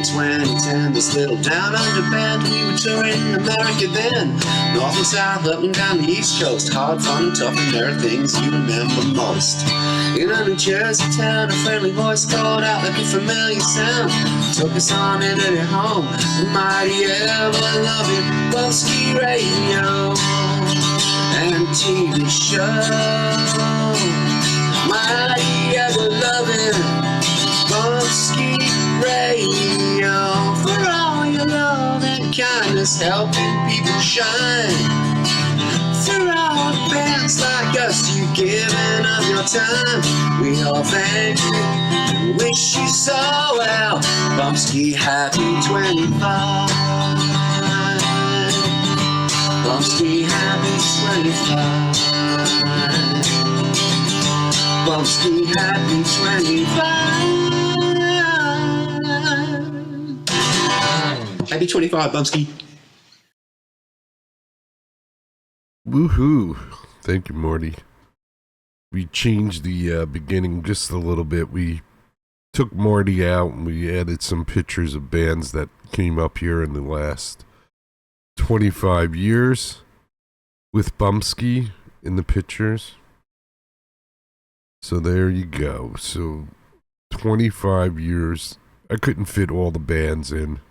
in 2010. This little down under band, we were touring America then. North and south, up and down the east coast. Hard, fun, tough, and there are things you remember most. In a New Jersey town, a friendly voice called out like a familiar sound. Took us on into their home, the mighty ever-loving Bumpskey radio and TV show. Mighty ever-loving Bumpskey radio. For all your love and kindness, helping people shine. For all bands like us, you've given up your time. We all thank you and wish you so well. Bumpskey, happy 25. Bumpskey, happy 25. Bumpskey, happy 25. Happy 25, Bumpskey. Woohoo. Thank you, Morty. We changed the beginning just a little bit. We took Morty out and we added some pictures of bands that came up here in the last 25 years with Bumpskey in the pictures. So there you go. So 25 years. I couldn't fit all the bands in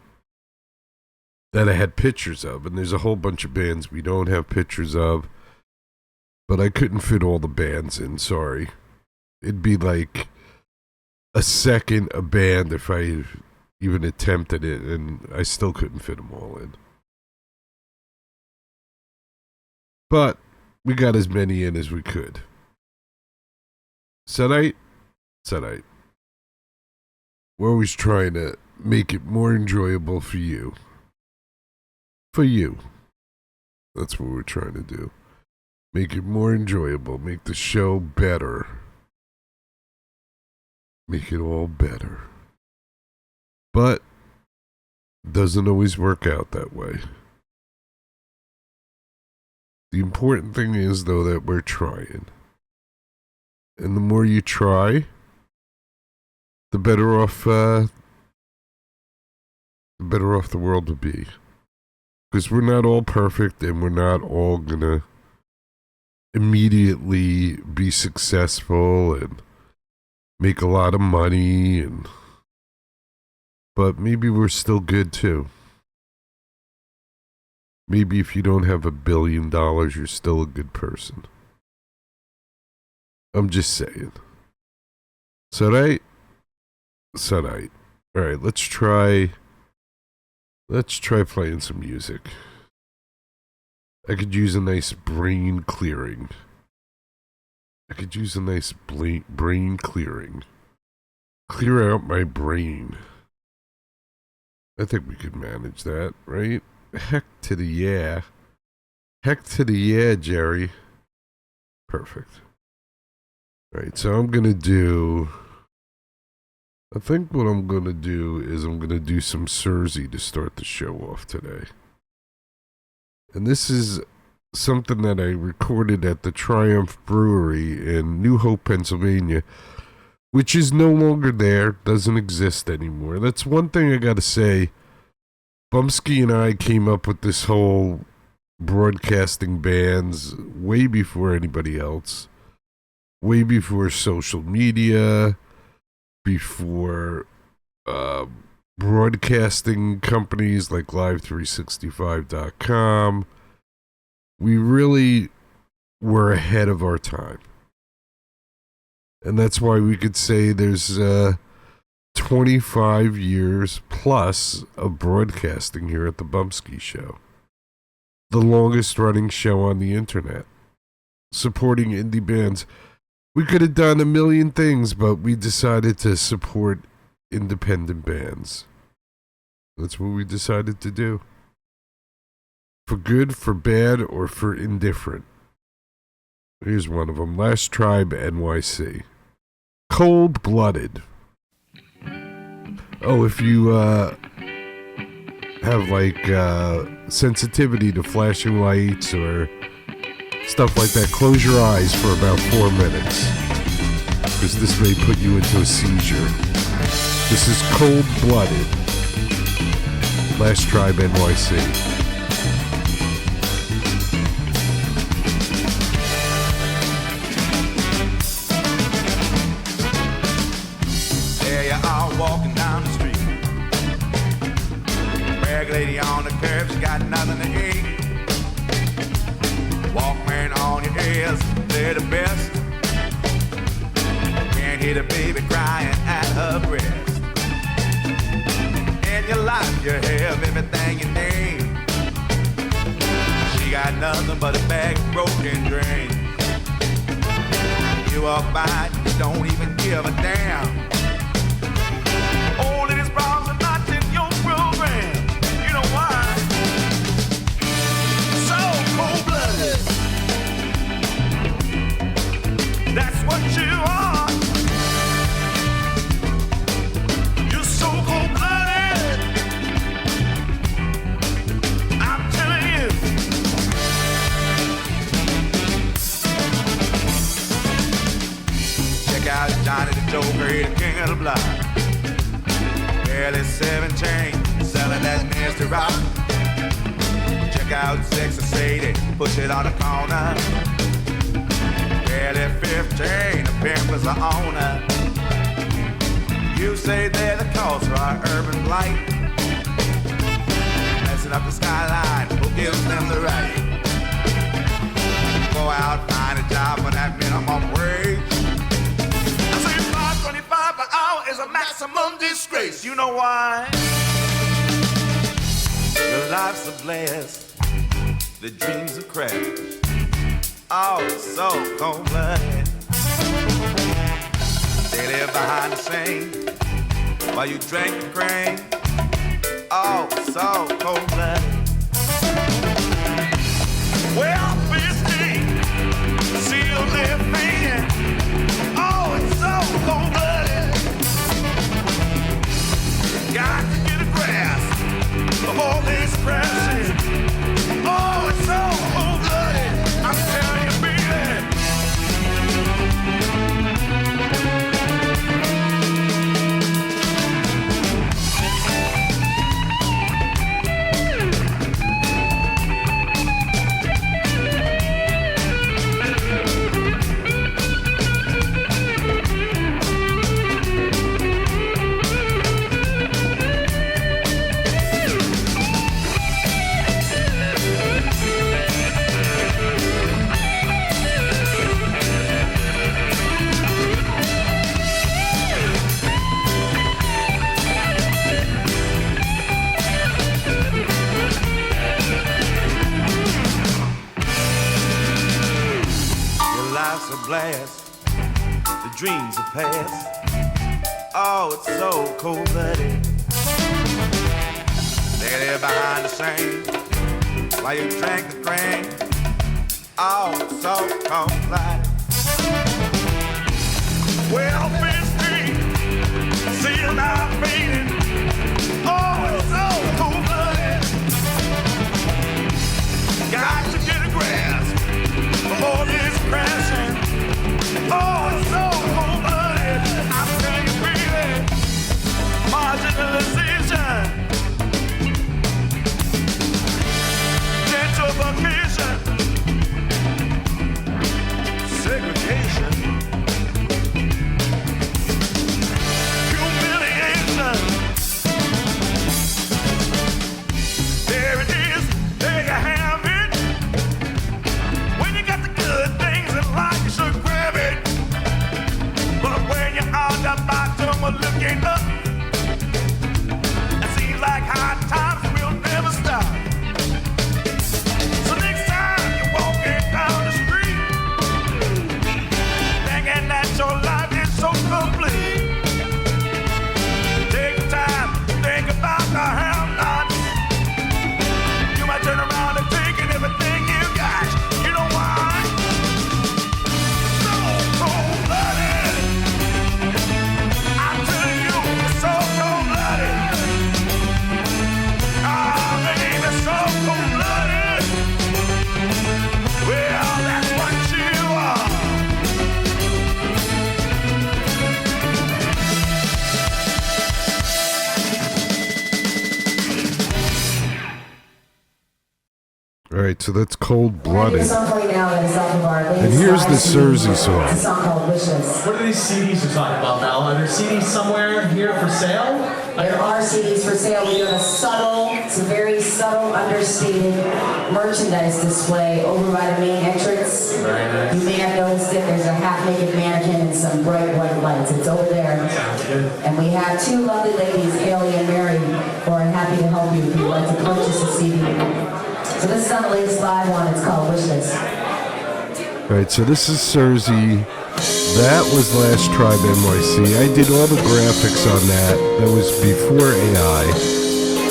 that I had pictures of, and there's a whole bunch of bands we don't have pictures of, but I couldn't fit all the bands in, sorry. It'd be like a second a band if I even attempted it, and I still couldn't fit them all in. But we got as many in as we could. Sedite? Sedite. We're always trying to make it more enjoyable for you. For you. That's what we're trying to do. Make it more enjoyable. Make the show better. Make it all better. But it doesn't always work out that way. The important thing is, though, that we're trying. And the more you try, the better off the world will be. Because we're not all perfect and we're not all gonna immediately be successful and make a lot of money, but maybe we're still good too. Maybe if you don't have $1 billion, you're still a good person. I'm just saying. Alright? Alright, let's try playing some music. I could use a nice brain clearing. Brain clearing. Clear out my brain. I think we could manage that, right? Heck to the yeah. Heck to the yeah, Jerry. Perfect. Right, so I think what I'm going to do is I'm going to do some Surzy to start the show off today. And this is something that I recorded at the Triumph Brewery in New Hope, Pennsylvania, which is no longer there, doesn't exist anymore. That's one thing I got to say. Bumpskey and I came up with this whole broadcasting bands way before anybody else, way before social media, before broadcasting companies like Live365.com. We really were ahead of our time. And that's why we could say there's 25 years plus of broadcasting here at the Bumpskey Show. The longest running show on the internet. Supporting indie bands. We could have done a million things, but we decided to support independent bands. That's what we decided to do. For good, for bad, or for indifferent. Here's one of them. Last Tribe NYC. Cold Blooded. Oh, if you have like sensitivity to flashing lights or stuff like that, close your eyes for about 4 minutes, because this may put you into a seizure. This is Cold Blooded Last Tribe NYC. There you are walking down the street. Rag lady on the curb, she got nothing to eat. Walkman on your ears, they're the best. Can't hear the baby crying at her breast. In your life, you have everything you need. She got nothing but a bag of broken dreams. You walk by, you don't even give a damn. All of these problems are not in your program. You know why? So cold-blooded. That's what you are. You're so cold-blooded. I'm telling you. Check out Johnny the Joker, he the king of the block. Barely 17, selling that nasty rock. Check out Sexy Sadie, push it on the corner. Barely 15, the pimp was the owner. You say they're the cause for our urban blight. Messing up the skyline, who gives them the right? Go out, find a job for that minimum wage. I say $5.25 per hour is a maximum disgrace. You know why? Your life's a blast, the dreams are crashed. Oh, so cold-blooded. They live behind the scene while you drink the cream. Oh, so cold-blooded. Well, 15, still living. Oh, it's so cold-blooded. Got to get a grasp of all this crashing. Oh, it's so cold-blooded. I'm telling you, baby. A blast, the dreams are past. Oh, it's so cold-blooded. They live behind the scene while you drink the cream. Oh, it's so cold-blooded. Well, 15, still not fading. Oh, it's so cold-blooded. Got to get a grasp before this crashing. Oh, it's so cold-blooded. I'm telling you, baby. Marginalization, gentrification, segregation. right, so that's Cold Blooded. And And here's the Cersei song. It's a song called Wishless. What are these CDs you're talking about, Mel? Are there CDs somewhere here for sale? There are CDs for sale. We do a it's a very subtle, understated merchandise display over by the main entrance. Very nice. You may have noticed it. There's a half-naked mannequin and some bright white lights. It's over there. Sounds good. And we have two lovely ladies, Haley and Mary, who are happy to help you if you'd like to purchase a CD. So this is on the latest live one. It's called Wishless. All right, so this is Cersei. That was Last Tribe NYC. I did all the graphics on that. That was before AI.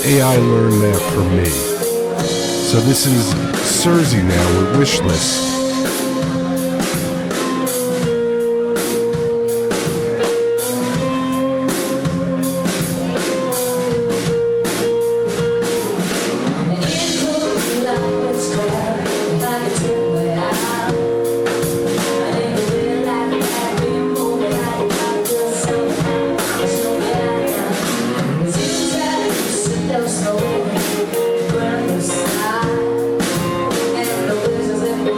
AI learned that from me. So this is Cersei now with Wishless. Burn the sky, and the wishes that we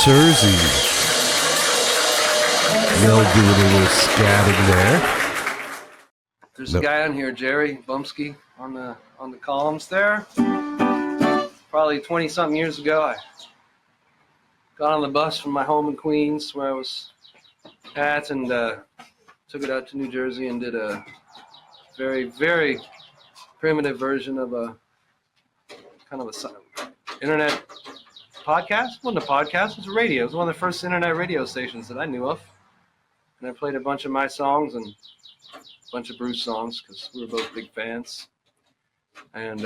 Jersey. They'll do a little scatting there. There's a guy on here, Jerry Bumpskey, on the columns there. Probably 20-something years ago, I got on the bus from my home in Queens, where I was at, and took it out to New Jersey and did a very, very primitive version of a kind of a internet podcast. It wasn't a podcast, it was a radio. It was one of the first internet radio stations that I knew of. And I played a bunch of my songs and a bunch of Bruce songs because we were both big fans. And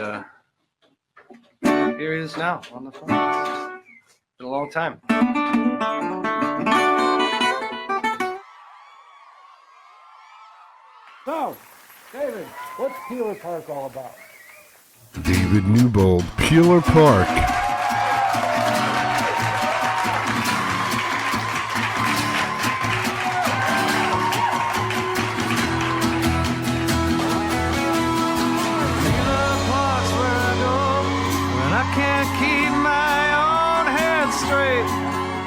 here he is now on the phone. It's been a long time. So, David, what's Peeler Park all about? David Newbold, Peeler Park.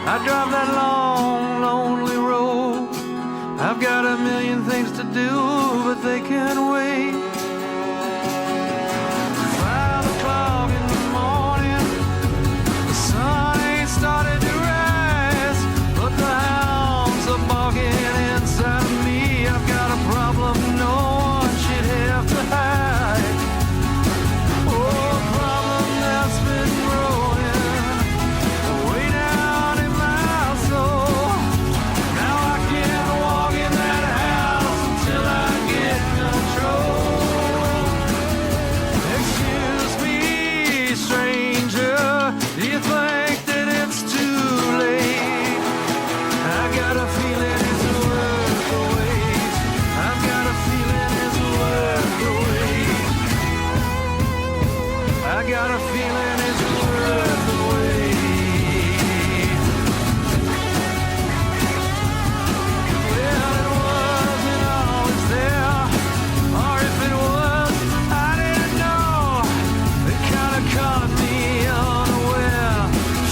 I drive that long, lonely road. I've got a million things to do, but they can't wait. 5 o'clock in the morning, the sun ain't started to rise, but the hounds are barking inside of me. I've got a problem no one should have to hide. Oh, a problem that's been growing way down in my soul. Now I can't walk in that house until I get control. Excuse me, stranger, do you think that it's too late? I got a feeling it's worth the wait. I've got a feeling it's worth the wait. I got a feeling it's worth the wait. Well, it wasn't always there, or if it was, I didn't know. It kinda caught me unaware.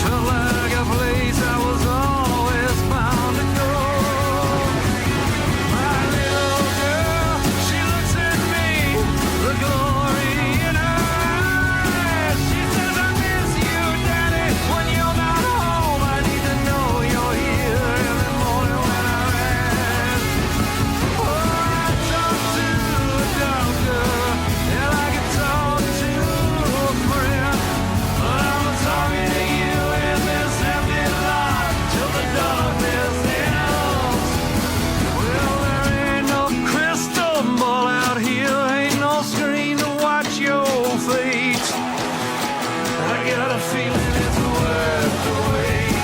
Felt like a place I was always bound to go. My little girl, she looks at me, the glory in her eyes. She says, I miss you, Daddy, when you're not home. I need to know you're here every morning when I rise. Oh, I talk to a doctor, and I can talk to a friend, but I'm talking to you in this empty lot till the darkness ends. Well, there ain't no crystal ball out here, ain't no screen to watch your fate. I got a feeling it's worth the wait.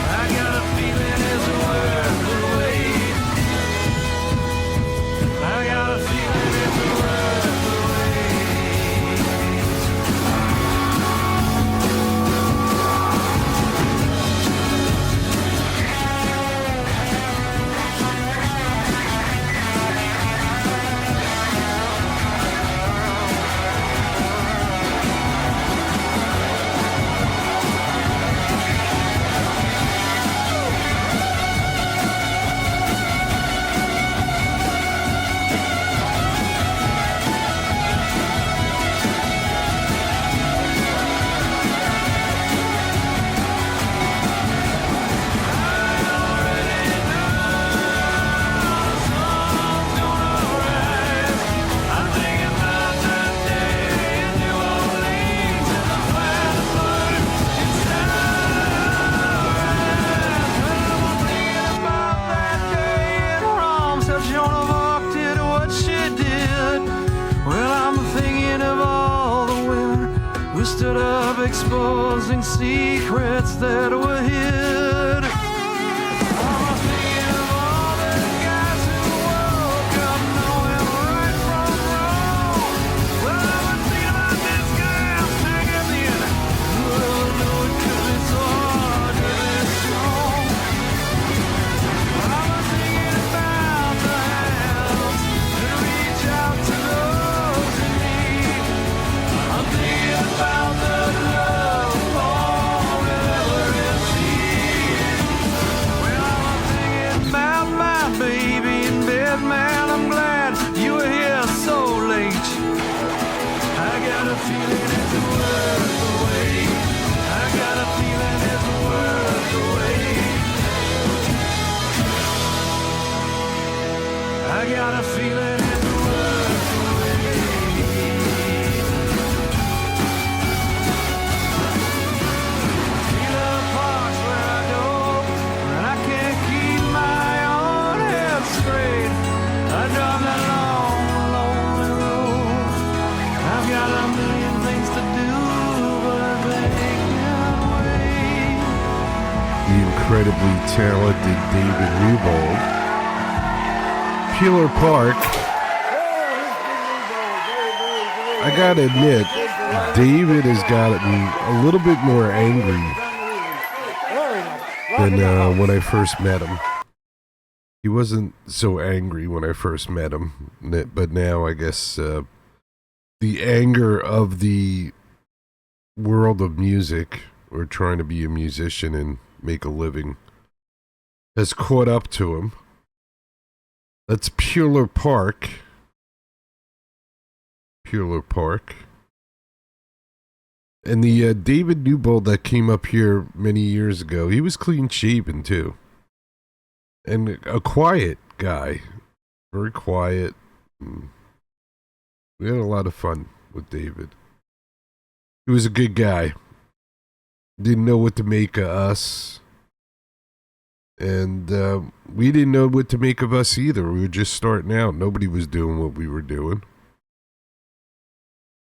I got a feeling it's worth the wait. I got a feeling it's worth the wait. I'm thinking about that day in New Orleans and the flash flood inside. I'm thinking about that day in Rome. Said Joan of Arc did what she did. Well, I'm thinking of all the women who stood up exposing secrets that were hid. I'm thinking of all the guys who woke up knowing right from wrong. Well, I'm thinking about this guy I'm thinking in. Well, I know it could be so hard to be strong. I'm thinking about the hands that reach out to those in need. I'm thinking about the love for whoever it sees. incredibly talented David Newbold. Peeler Park. I gotta admit, David has gotten a little bit more angry than when I first met him. He wasn't so angry when I first met him, but now I guess the anger of the world of music, or trying to be a musician and make a living, has caught up to him. That's Peeler Park. Peeler Park. And the David Newbold that came up here many years ago, he was clean shaven too. And a quiet guy. Very quiet. We had a lot of fun with David. He was a good guy. Didn't know what to make of us. And we didn't know what to make of us either. We were just starting out. Nobody was doing what we were doing.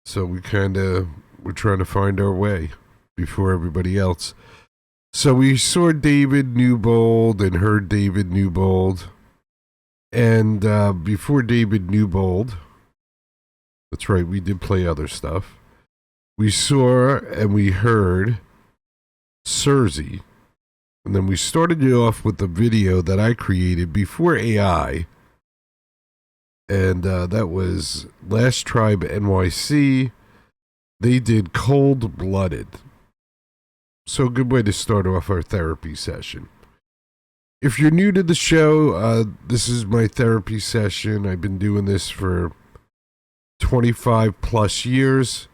So we kind of were trying to find our way before everybody else. So we saw David Newbold and heard David Newbold. And before David Newbold, that's right, we did play other stuff. We saw and we heard Surzy. And then we started it off with the video that I created before AI. And that was Last Tribe NYC. They did Cold Blooded. So a good way to start off our therapy session. If you're new to the show, this is my therapy session. I've been doing this for 25 plus years.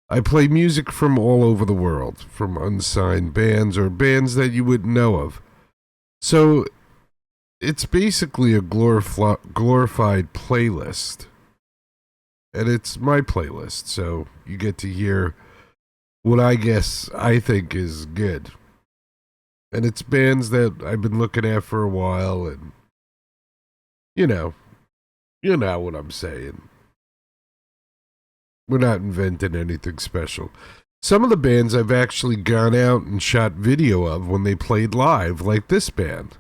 I play music from all over the world, from unsigned bands or bands that you wouldn't know of. So it's basically a glorified playlist. And it's my playlist, so you get to hear what I think is good. And it's bands that I've been looking at for a while, and you know what I'm saying. We're not inventing anything special. Some of the bands I've actually gone out and shot video of when they played live, like this band.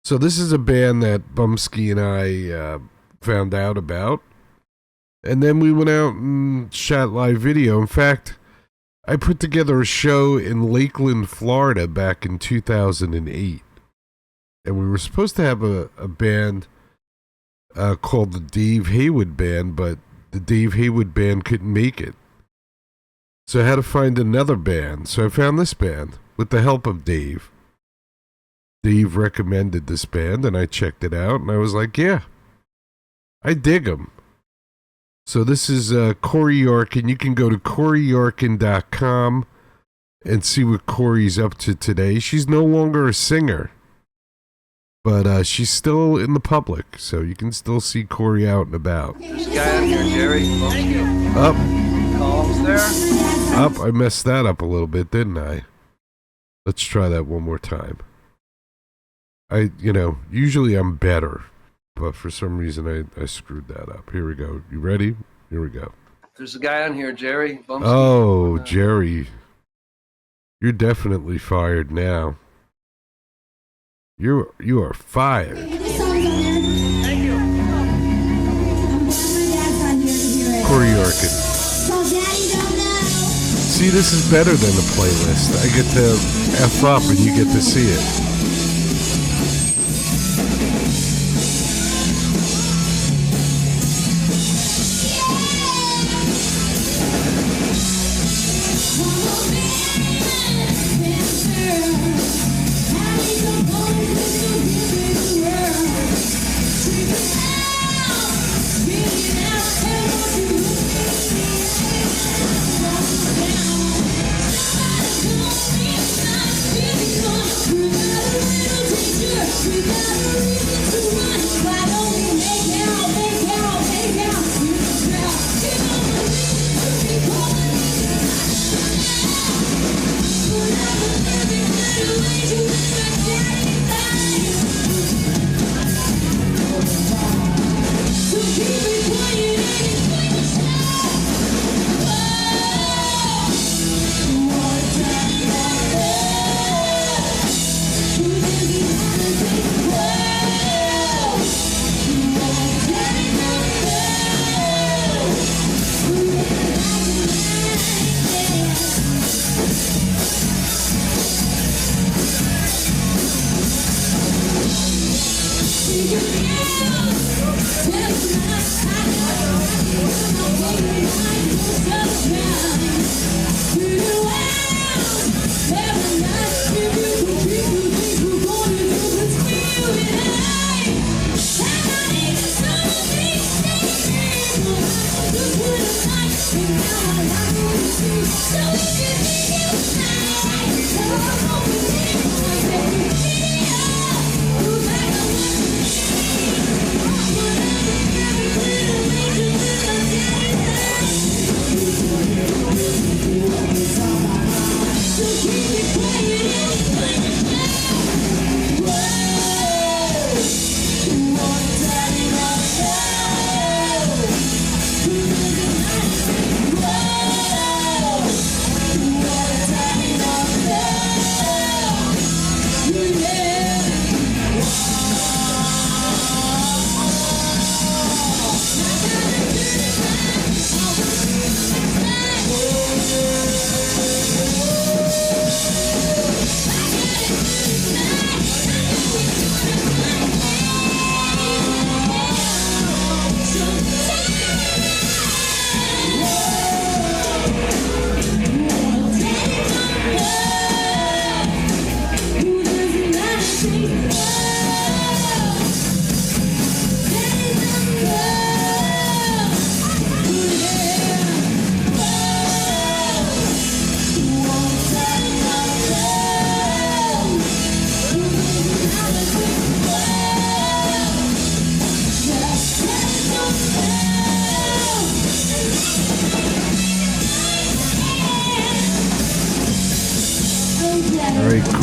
So this is a band that Bumpskey and I found out about. And then we went out and shot live video. In fact, I put together a show in Lakeland, Florida back in 2008. And we were supposed to have a band called the Dave Haywood Band, but the Dave Haywood Band couldn't make it. So I had to find another band. So I found this band with the help of Dave. Dave recommended this band, and I checked it out, and I was like, yeah, I dig them. So this is Corey Yorkin. You can go to CoreyYorkin.com and see what Corey's up to today. She's no longer a singer, but she's still in the public, so you can still see Corey out and about. There's a guy on here, Jerry. Up. Columns there. Up. I messed that up a little bit, didn't I? Let's try that one more time. Usually I'm better, but for some reason I screwed that up. Here we go. You ready? Here we go. There's a guy on here, Jerry. Bumpskey. Oh, Jerry. You're definitely fired now. You are fired. Corey Yorkin. See, this is better than the playlist. I get to F up and you get to see it.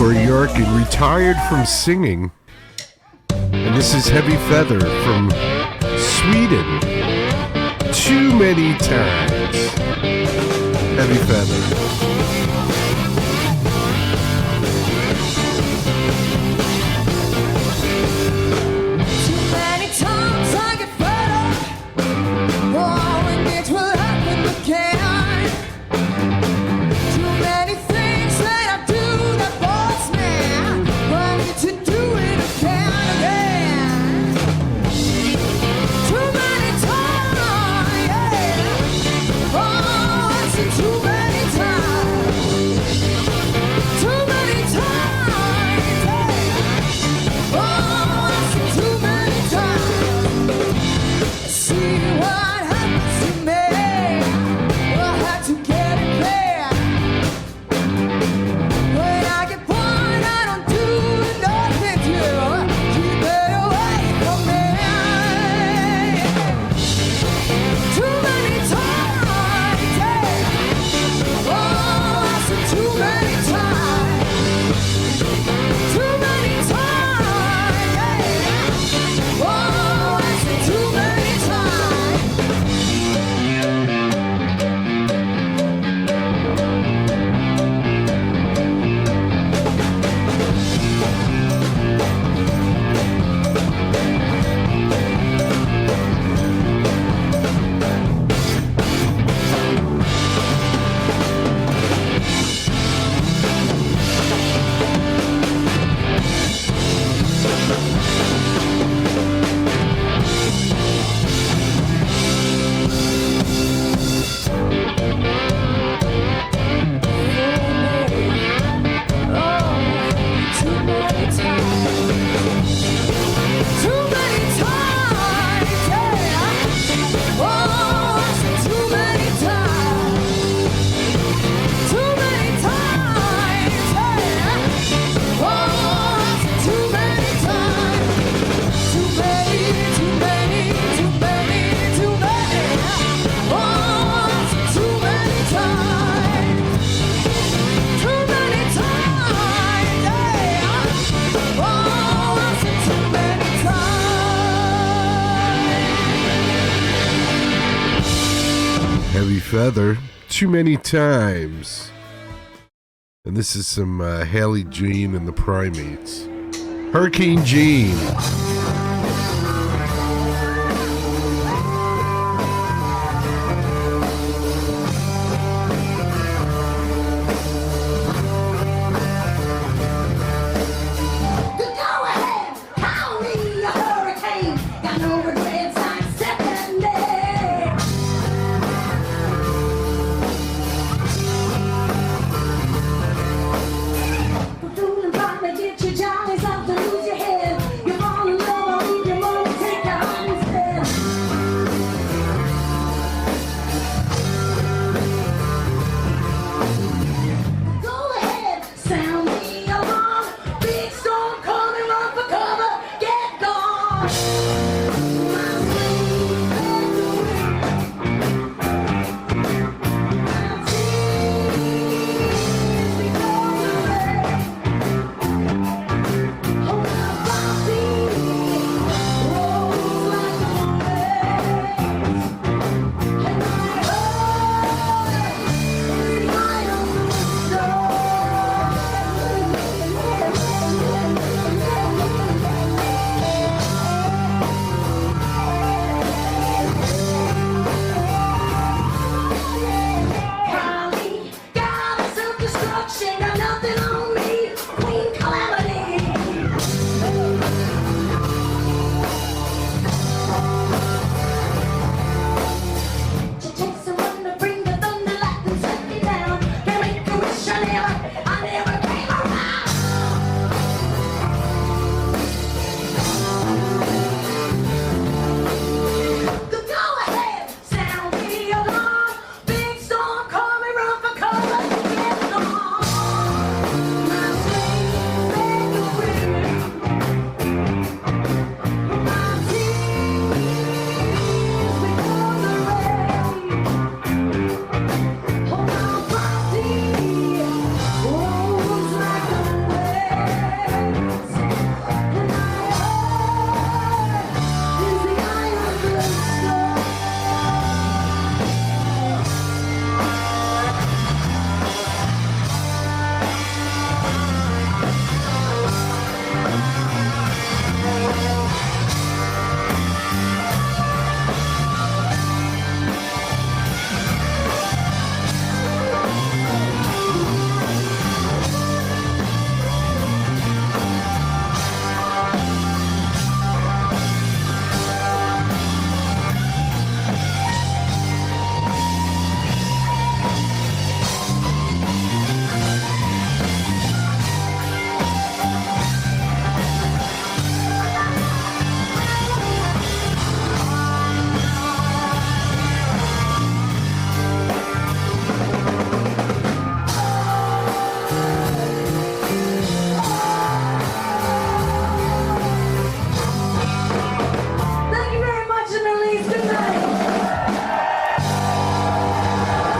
Corey York and retired from singing. And this is Heavy Feather from Sweden. Too many times. Heavy Feather. Feather, Too Many Times. And this is some Haley Jean and the Primates. Hurricane Jean. Get your jollies off to lose your head. You're falling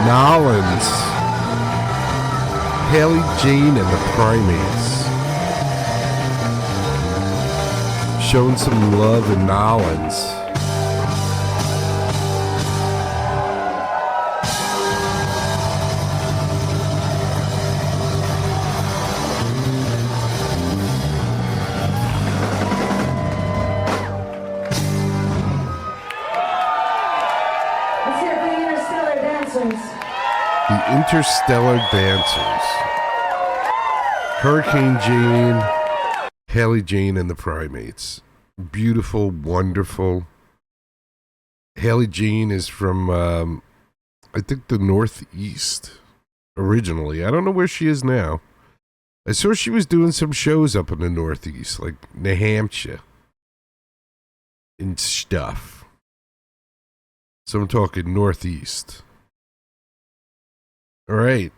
Nolans, Haley Jane and the Primates. Showing some love in Nolans. Let's hear it for the Interstellar Dancers. The Interstellar Dancers. Hurricane Jane, Haley Jane and the Primates. Beautiful, wonderful. Haley Jane is from, I think, the Northeast originally. I don't know where she is now. I saw she was doing some shows up in the Northeast, like New Hampshire and stuff. So I'm talking Northeast. All right.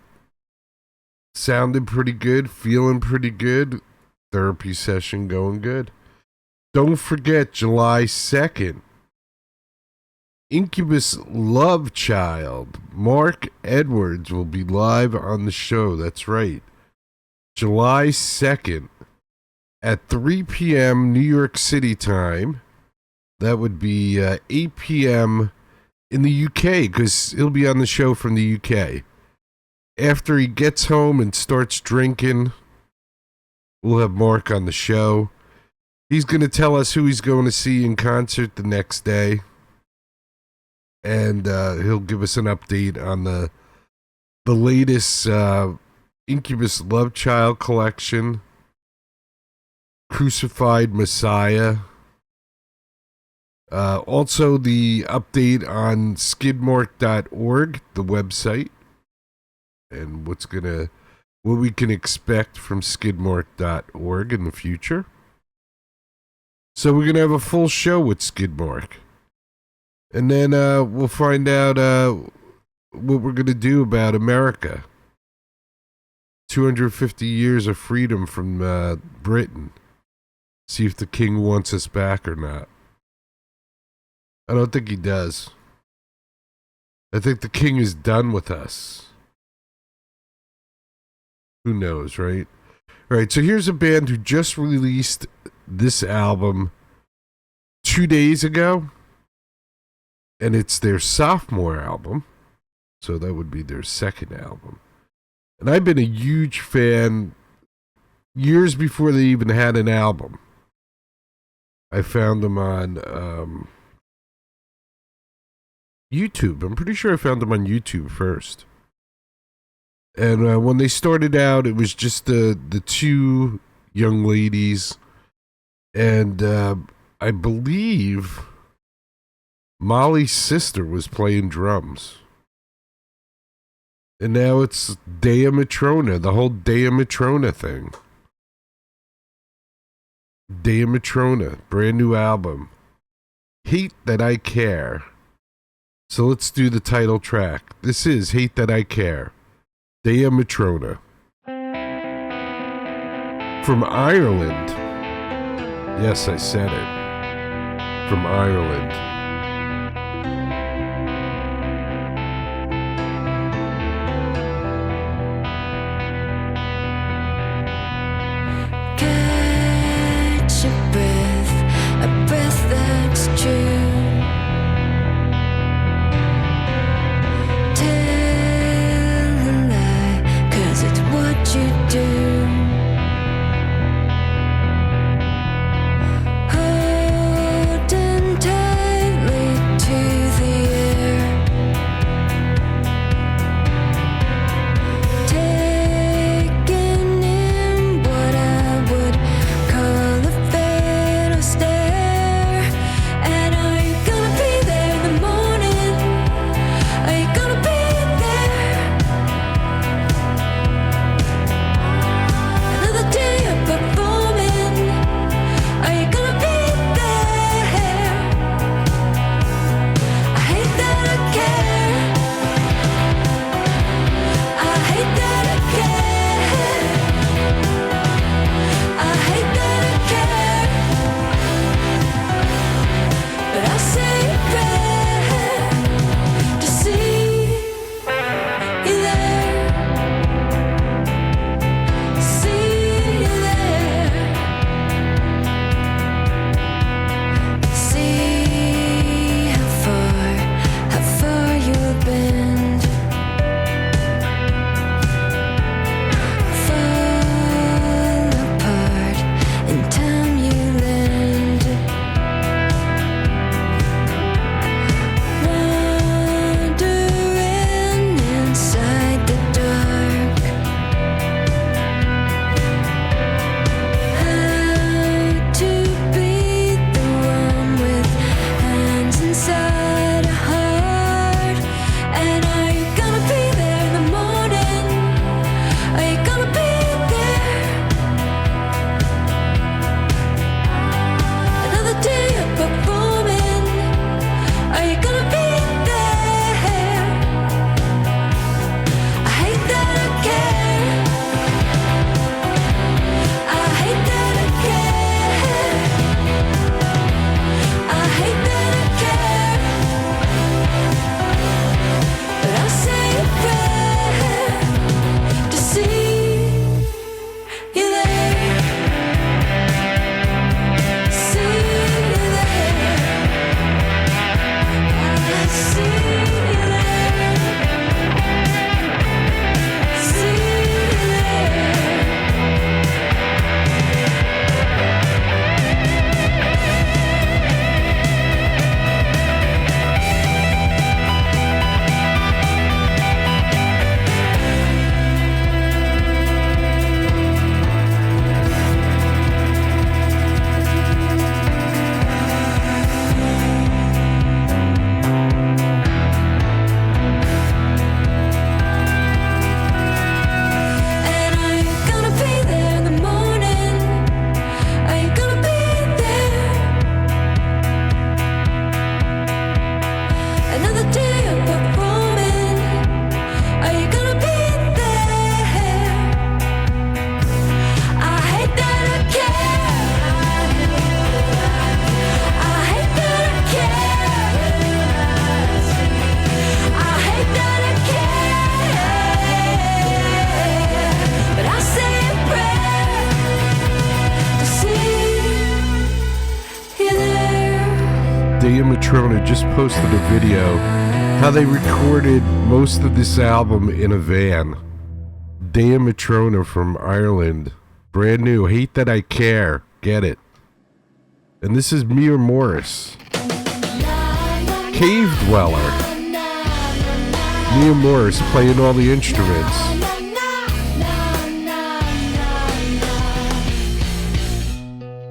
Sounding pretty good, feeling pretty good. Therapy session going good. Don't forget, July 2nd, Incubus Love Child, Mark Edwards will be live on the show. That's right. July 2nd at 3 p.m. New York City time. That would be 8 p.m. in the UK, because he'll be on the show from the UK. After he gets home and starts drinking, we'll have Mark on the show. He's going to tell us who he's going to see in concert the next day. And he'll give us an update on the latest Incubus Love Child collection, Crucified Messiah. Also, the update on skidmark.org, the website, and what we can expect from skidmark.org in the future. So we're gonna have a full show with Skidmark, and then we'll find out what we're gonna do about America. 250 years of freedom from Britain. See if the king wants us back or not. I don't think he does. I think the king is done with us. Who knows, right? All right, so here's a band who just released this album 2 days ago. And it's their sophomore album. So that would be their second album. And I've been a huge fan years before they even had an album. I found them on YouTube. I'm pretty sure I found them on YouTube first. And when they started out, it was just the two young ladies. And I believe Molly's sister was playing drums. And now it's Dea Matrona, the whole Dea Matrona thing. Dea Matrona, brand new album. Hate That I Care. So let's do the title track. This is Hate That I Care. Dea Matrona. From Ireland. Yes, I said it. From Ireland. Catch a breath that's true. Tell a lie, 'cause it's what you do. Holding tight Matrona just posted a video how they recorded most of this album in a van. Matrona from Ireland. Brand new. Hate That I Care. Get it. And this is Mia Morris. Cave Dweller. Mia Morris playing all the instruments.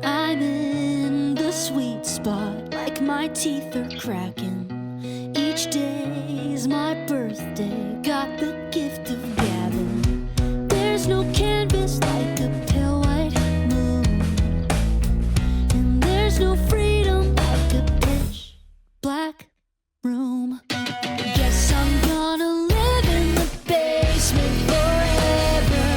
I'm in the sweet spot, like my teeth are cracking. Each day's my birthday, got the gift of gabbing. There's no canvas like a pale white moon, and there's no freedom like a pitch black room. Guess I'm gonna live in the basement forever.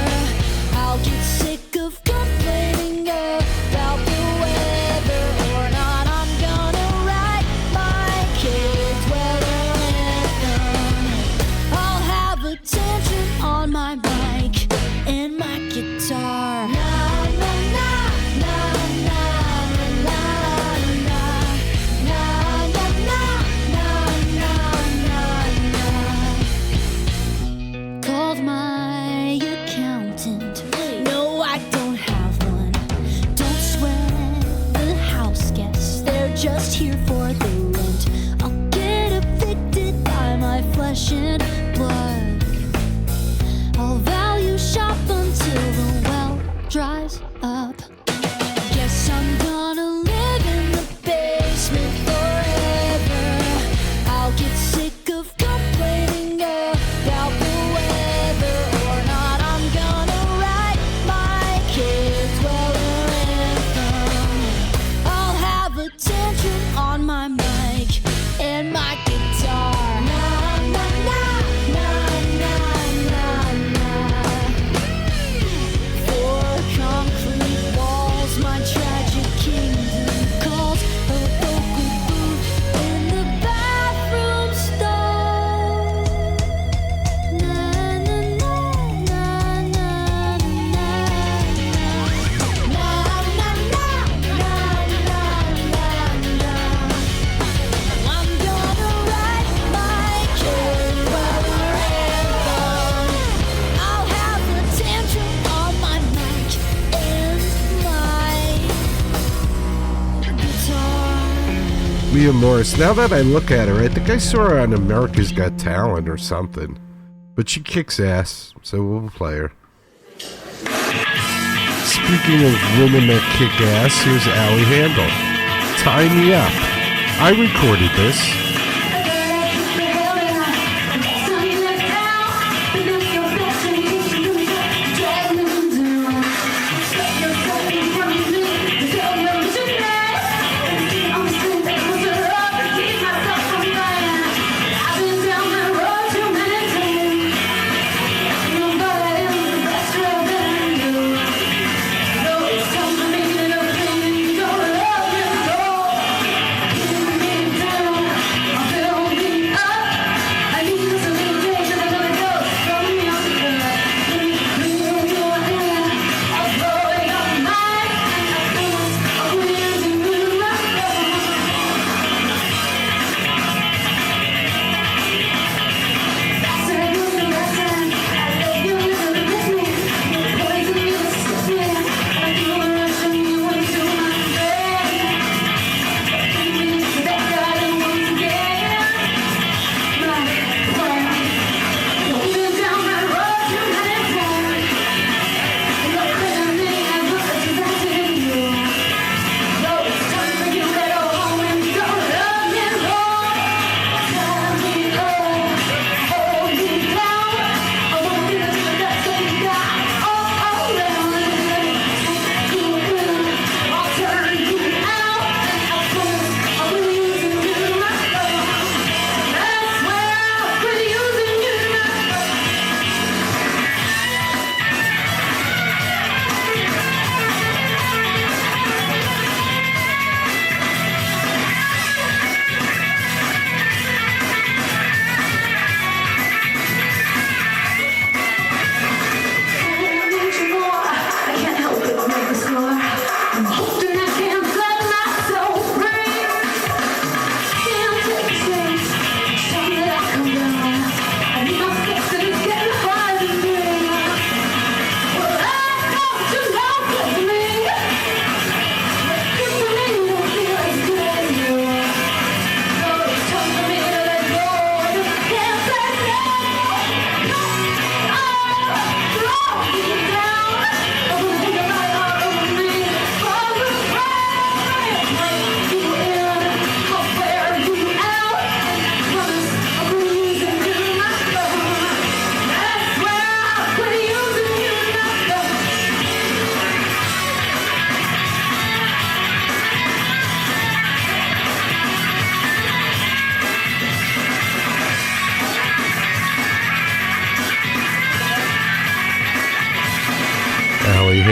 I'll get sick of complaining about the weather or not. I'm gonna write my cave dweller anthem. I'll have a tantrum on my mic and my guitar. Na na na na na na na na na na na na. Called my accountant. No, I don't have one. Don't sweat the house guests. They're just here for the rent. I'll get evicted by my flesh and blood. I'll value shop until the well dries up. Guess I'm gonna live in the basement forever. I'll get sick of complaining about the weather or not. I'm gonna write my cave dweller anthem. I'll have a tantrum on my mic and my guitar. Na na na na na na na. Four concrete walls, my tragic kingdom calls. A vocal booth in the bathroom stall. Na na na na na na na na na na. I'm gonna write my cave dweller anthem. I'll have a tantrum on my mic and my guitar. Mia Morris. Now that I look at her, I think I saw her on America's Got Talent or something. But she kicks ass, so we'll play her. Speaking of women that kick ass, here's Allie Handel. Tie Me Up. I recorded this.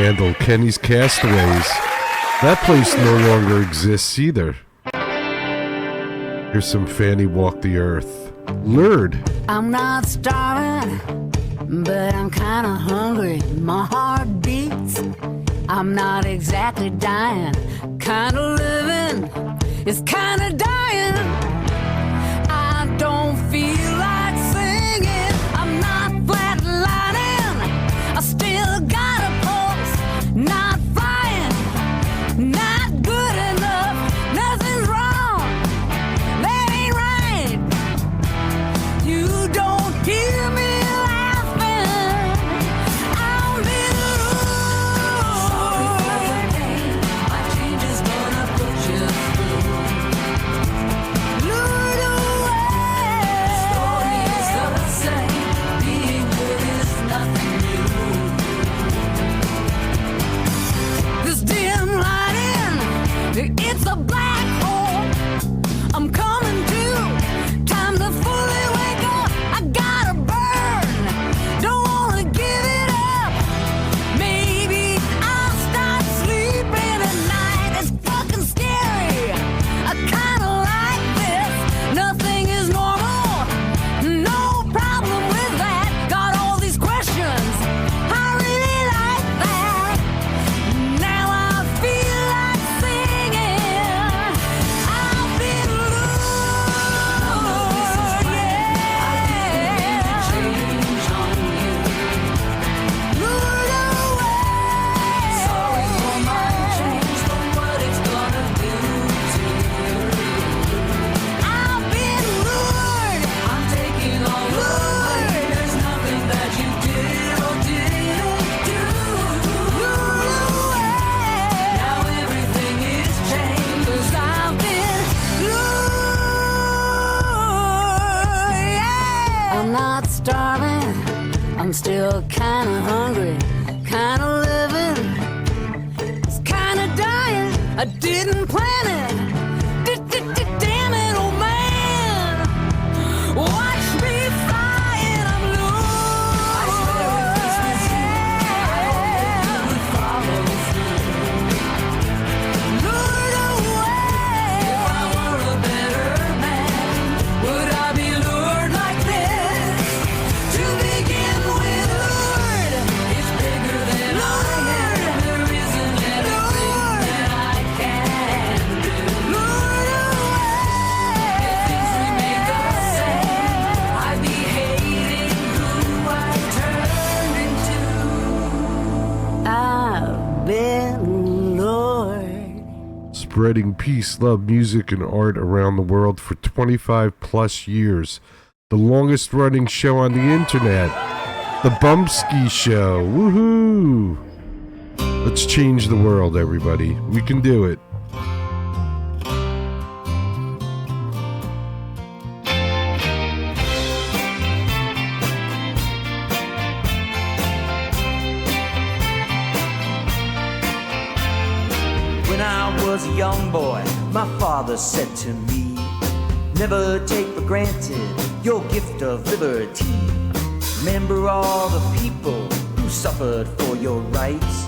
Randall, Kenny's Castaways. That place no longer exists either. Here's some Fanny Walk the Earth. Lured. I'm not starving, but I'm kinda hungry. My heart beats. I'm not exactly dying. Kinda living is kinda dying. I don't feel like singing. I'm not flatlining. I still got a pulse. Not flying. Not good enough. Nothing's wrong. That ain't right. You don't hear me laughing. I'm in my change is gonna put you through. Lured away. Story is the same. Being good is nothing new. This dim lighting, it's a black hole. I'm coming to. Time to fully wake up. I gotta burn. Don't wanna give it up. Maybe I'll start sleeping at night. It's fucking scary. I kinda like this. Nothing is normal. No problem with that. Got all these questions. I really like that. Now I feel like singing. I've been lured, yeah. Change on you. Lured away. Sorry for my change, but what it's gonna do to you. I've been lured. I'm taking all lured. There's nothing that you did or didn't do. Lured away. Now everything is changed. 'Cause I've been lured, yeah. I'm not starving. I'm still kinda hungry. Kinda living. It's kinda dying. I didn't plan it. Damn it, oh man. Watch me flying. I'm lured. Lured away. If I were a better man, would I be lured like this? To begin with, lured is bigger than I am. There isn't anything that I can do. Lured away. If things remain the same, I'd be hating who I turned into. I've been lured. Spreading peace, love, music, and art around the world for 25 plus years. The longest running show on the internet. The Bumpskey Show. Woohoo! Let's change the world, everybody. We can do it. When I was a young boy, my father said to me, never take for granted your gift of liberty. Remember all the people who suffered for your rights.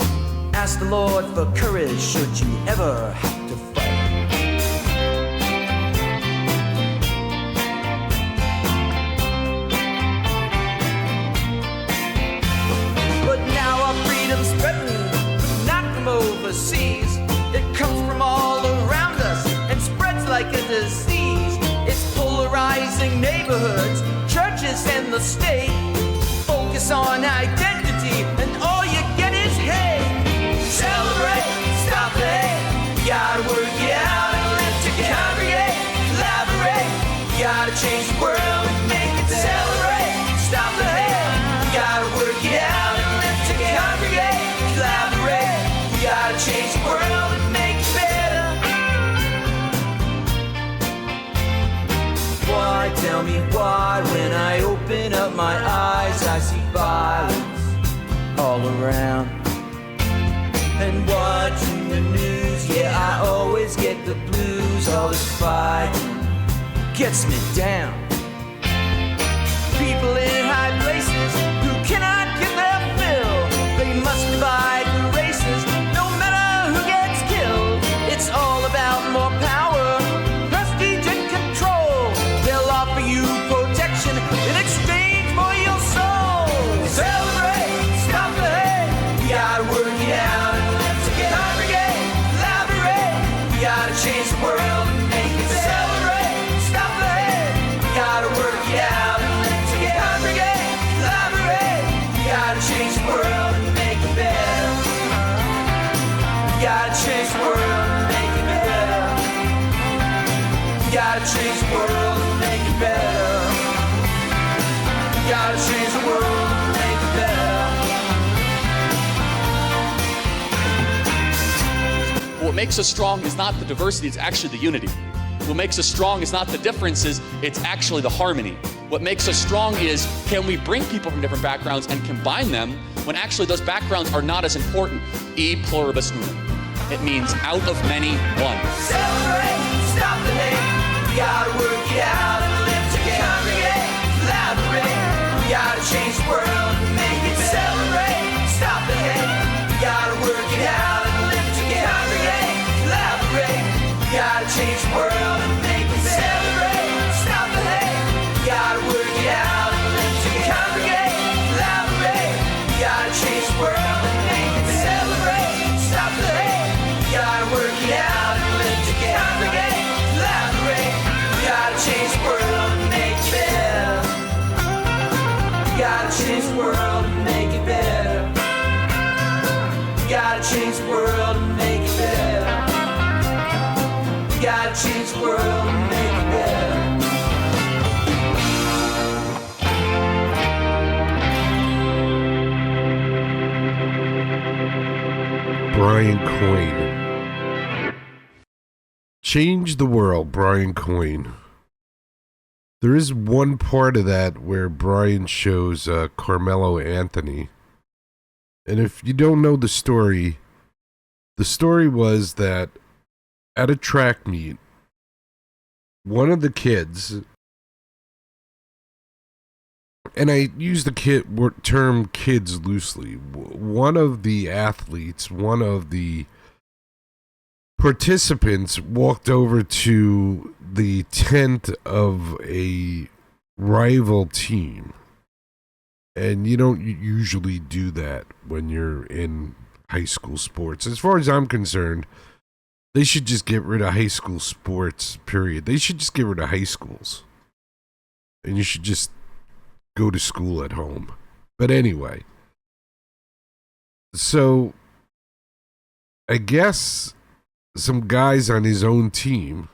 Ask the Lord for courage should you ever have to fight. But now our freedom's threatened, but not from overseas. It comes from all around us and spreads like a disease. It's polarizing neighborhoods, churches, and the state. Focus on identity, and all you get is hate. Celebrate, stop the hate. You gotta work it out and live to congregate. Collaborate, you gotta change the world and make it. Celebrate, stop the hate. You gotta work it out and live to congregate. Collaborate, you gotta change the world and make it better. Why, tell me why, when I open up my eyes, I see violence all around. And watching the news, yeah, I always get the blues. All this fighting gets me down. People in high places who cannot get their fill, they must divide the race change the world and make it celebrate. Stop the hate. You gotta work it out and live to get congregate. Collaborate. You gotta change the world and make it better. You gotta change the world and make it better. You gotta change the world and make it better. You gotta change the world and make it better. What makes us strong is not the diversity, it's actually the unity. What makes us strong is not the differences, it's actually the harmony. What makes us strong is, can we bring people from different backgrounds and combine them when actually those backgrounds are not as important? E pluribus unum. It means out of many, one. Celebrate, stop the hate. You gotta work it out and live to get congregate. Collaborate. You gotta change the world and make it celebrate. Stop the hate. You gotta work it out and live to get congregate. Collaborate. You gotta change the world and make it celebrate. Stop the hate. You gotta work it out and live to get congregate. Collaborate. You gotta change the world and make it celebrate. Stop the hate. You gotta work it out and live to get congregate. Collaborate. You gotta change the world and make it better. You gotta change the world and make it better. You gotta change the world and make it better. You gotta change the world and make it better. Brian Coyne. Change the world, Brian Coyne. There is one part of that where Brian shows Carmelo Anthony. And if you don't know the story was that at a track meet, one of the kids, and I use the term kids loosely, one of the athletes, one of the participants walked over to the tent of a rival team. And you don't usually do that when you're in high school sports. As far as I'm concerned, they should just get rid of high school sports, period. They should just get rid of high schools. And you should just go to school at home. But anyway. So, I guess some guys on his own team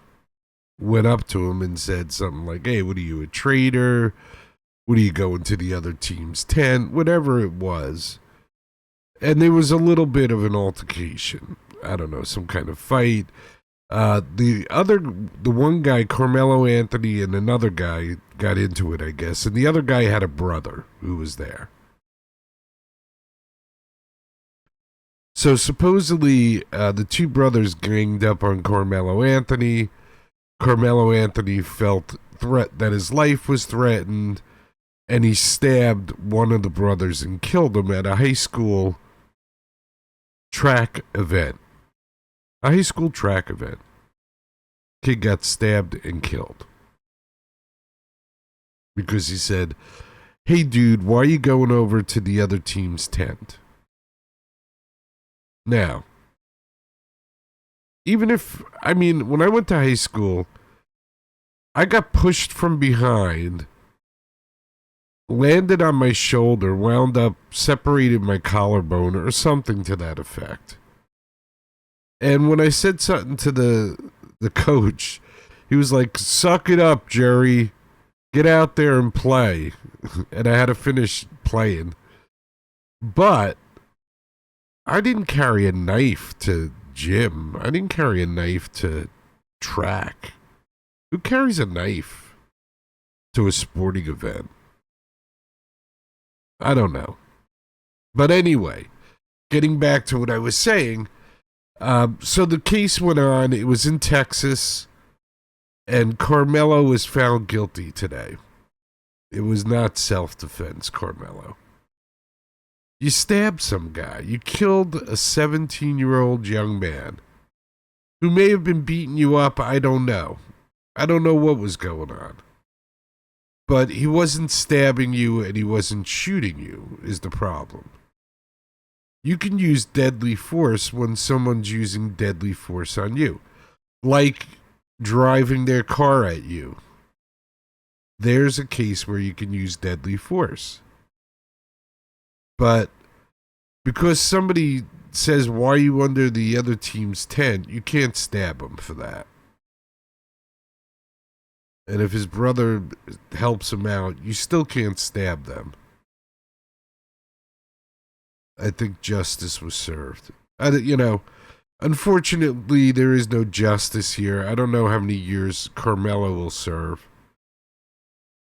went up to him and said something like, hey, what are you, a traitor? What are you going to the other team's tent? Whatever it was. And there was a little bit of an altercation. I don't know, some kind of fight. The one guy, Carmelo Anthony, and another guy got into it, I guess. And the other guy had a brother who was there. So supposedly, the two brothers ganged up on Carmelo Anthony. Carmelo Anthony felt that his life was threatened, and he stabbed one of the brothers and killed him at a high school track event. A high school track event. Kid got stabbed and killed. Because he said, hey dude, why are you going over to the other team's tent? Now, even if, when I went to high school, I got pushed from behind, landed on my shoulder, wound up, separated my collarbone, or something to that effect. And when I said something to the coach, he was like, suck it up, Jerry. Get out there and play. And I had to finish playing. But I didn't carry a knife to gym. I didn't carry a knife to track. Who carries a knife to a sporting event? I don't know. But anyway, getting back to what I was saying, so the case went on. It was in Texas, and Carmelo was found guilty today. It was not self-defense, Carmelo. You stabbed some guy. You killed a 17-year-old young man who may have been beating you up. I don't know. I don't know what was going on. But he wasn't stabbing you and he wasn't shooting you is the problem. You can use deadly force when someone's using deadly force on you. like driving their car at you. There's a case where you can use deadly force. But because somebody says, why are you under the other team's tent, you can't stab him for that. And if his brother helps him out, you still can't stab them. I think justice was served. Unfortunately, there is no justice here. I don't know how many years Carmelo will serve.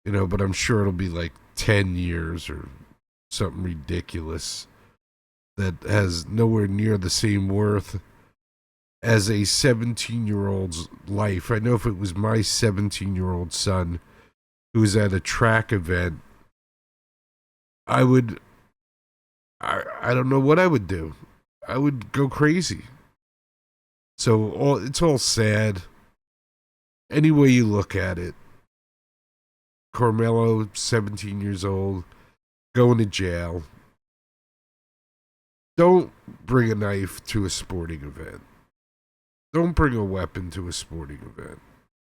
But I'm sure it'll be like 10 years or something ridiculous that has nowhere near the same worth as a 17-year-old's life. I know if it was my 17-year-old son who was at a track event, I don't know what I would do. I would go crazy. So it's all sad. Any way you look at it. Carmelo, 17 years old, going to jail. Don't bring a knife to a sporting event. Don't bring a weapon to a sporting event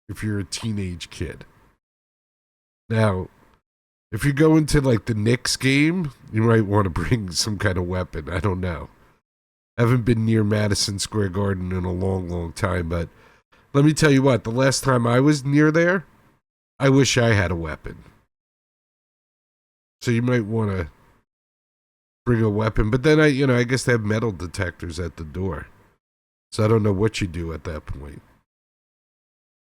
if you're a teenage kid. Now, if you go into like the Knicks game, you might want to bring some kind of weapon. I don't know. I haven't been near Madison Square Garden in a long, long time, but let me tell you what, the last time I was near there, I wish I had a weapon. So you might want to bring a weapon, but then I guess they have metal detectors at the door. So I don't know what you do at that point.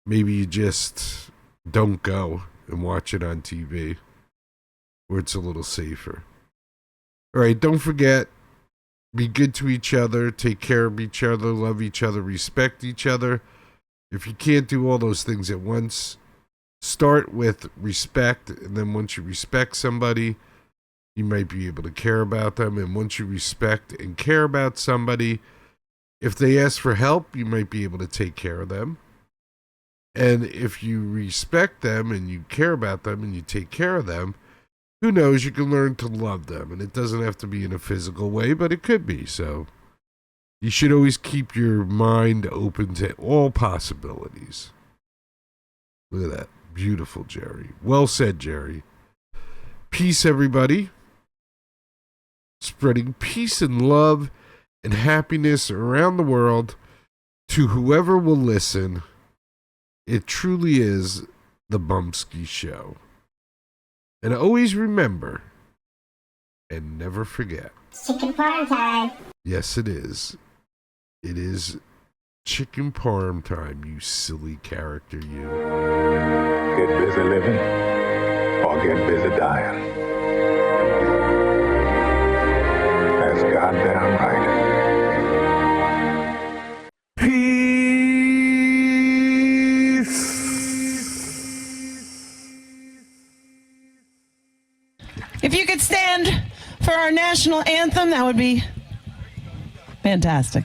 Maybe you just don't go and watch it on TV, where it's a little safer. All right, don't forget, be good to each other, take care of each other, love each other, respect each other. If you can't do all those things at once, start with respect, and then once you respect somebody, you might be able to care about them. And once you respect and care about somebody, if they ask for help, you might be able to take care of them. And if you respect them and you care about them and you take care of them, who knows, you can learn to love them. And it doesn't have to be in a physical way, but it could be. So you should always keep your mind open to all possibilities. Look at that. Beautiful, Jerry. Well said, Jerry. Peace, everybody. Spreading peace and love and happiness around the world to whoever will listen. It truly is the Bumpskey Show. And always remember and never forget. Chicken parm time. Yes, it is. It is chicken parm time, you silly character, you. Get busy living or get busy dying. That's goddamn right. If you could stand for our national anthem, that would be fantastic.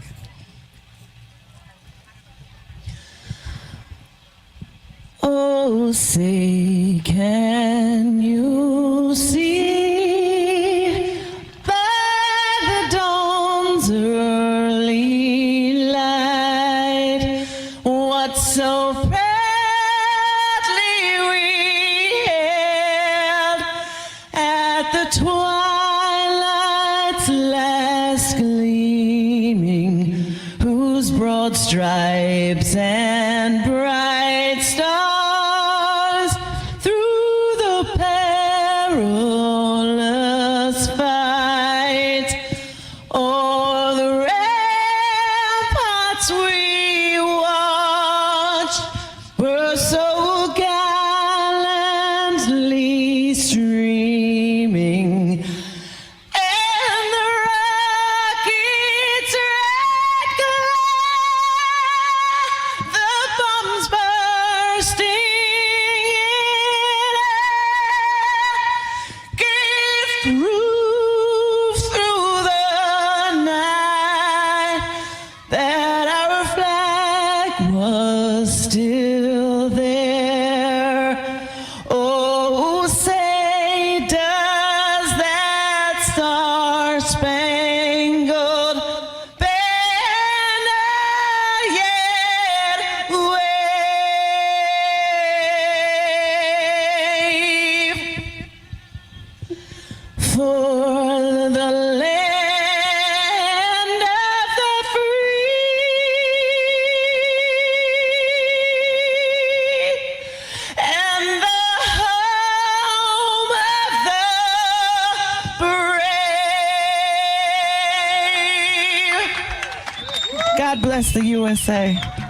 Oh, say, can you see by the dawn's early light what so proudly we hailed at the twilight's last gleaming, whose broad stripes and bright stars through the perilous fight o'er the ramparts we watched were so gallantly streaming, and the rocket's red glare, the bombs bursting in air, gave proof through the night that our flag was still there. Oh, say, does that star-spangled banner yet God bless the USA.